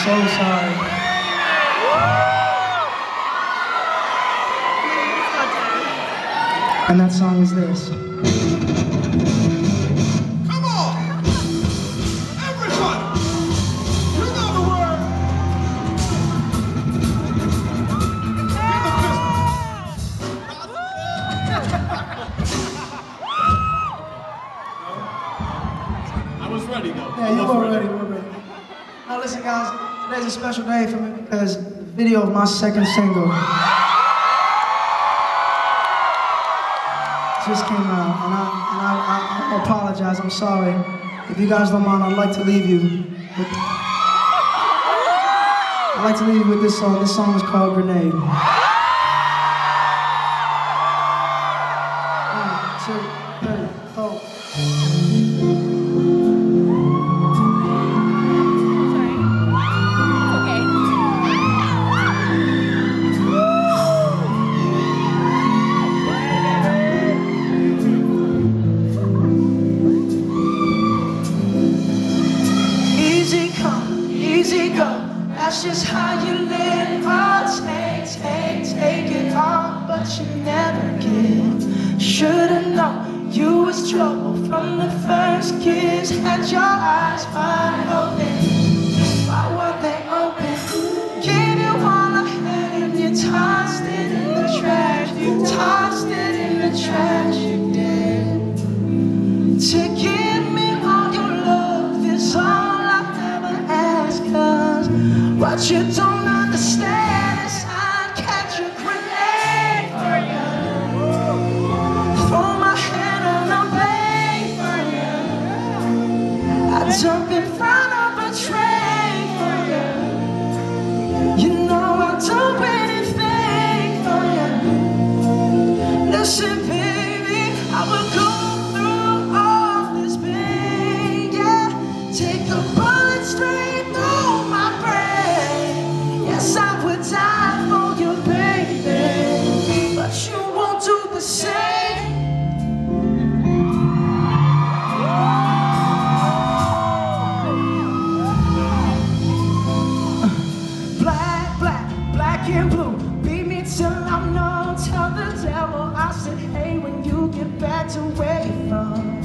so sorry. And that song is this. Come on! Everybody! You know the word! I was ready though. Yeah, you were ready, we're ready. Now listen guys, today's a special day for me because the video of my second single just came out, and I apologize, I'm sorry. If you guys don't mind, I'd like to leave you with this song. This song is called Grenade. 1, 2, 3, 4. Easy go, that's just how you live. Oh, take it all, but you never give. Should've known you was trouble from the first kiss. Had your eyes wide open, why were they open? Gave you all I had and you tossed it in the trash. You tossed it in the trash, you did. To give me all your love is all what you don't understand is I'd catch a grenade for you. Throw my hand on a blade for you. I'd jump in front of a train for you. You know I'd do anything for you. Listen, baby, I will go through all this pain, yeah. Take a bullet straight through my brain. Yes, I would die for you, baby, but you won't do the same. Black and blue, beat me till I'm numb. Tell the devil I said, hey, when you get back to where you're from.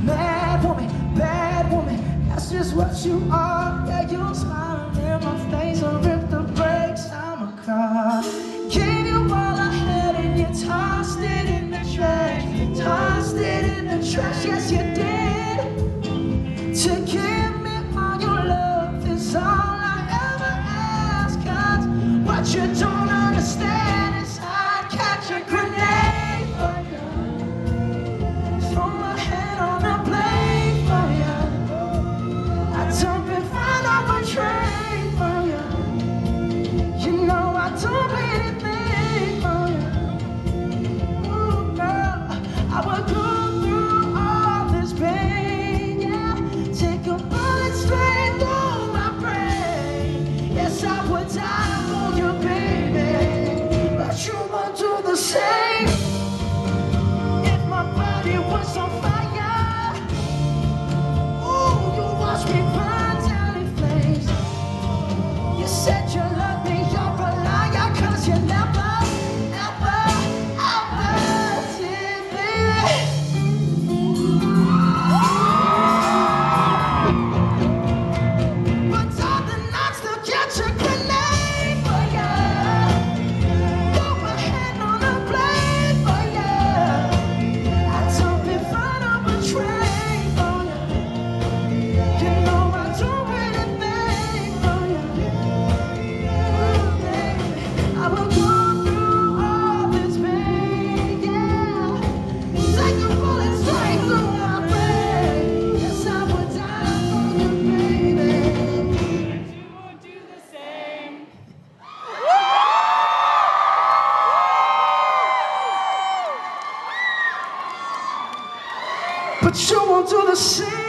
Bad woman, that's just what you are. Yeah, you smile in my face and rip the brakes on my car. Gave you all I had and you tossed it in the trash. Tossed it in the trash, yes you did. To give me all your love is all I ever ask. 'Cause what you don't understand is I'd catch a grenade for you. Throw my head on a blade for you. I'd jump in front of a train for you. You know I'd do anything for you. Ooh, girl, I would go through all this pain, yeah. Take a bullet straight through my brain. Yes, I would die for you, baby, but you won't do the same. If my body was on fire, ooh, you watch me burn down in flames. You said you love me, you're a liar, 'cause you never, ever, ever did, baby. But darling, I'd still catch a grenade for you. Throw my hand on a blade for you. I'd jump in front of a train for you. You know I'd do anything for you. Ooh, baby, I will go through all this pain, yeah. Take a bullet straight through my brain. Yes, I would die for you, baby. You won't do the same. But you won't do the same.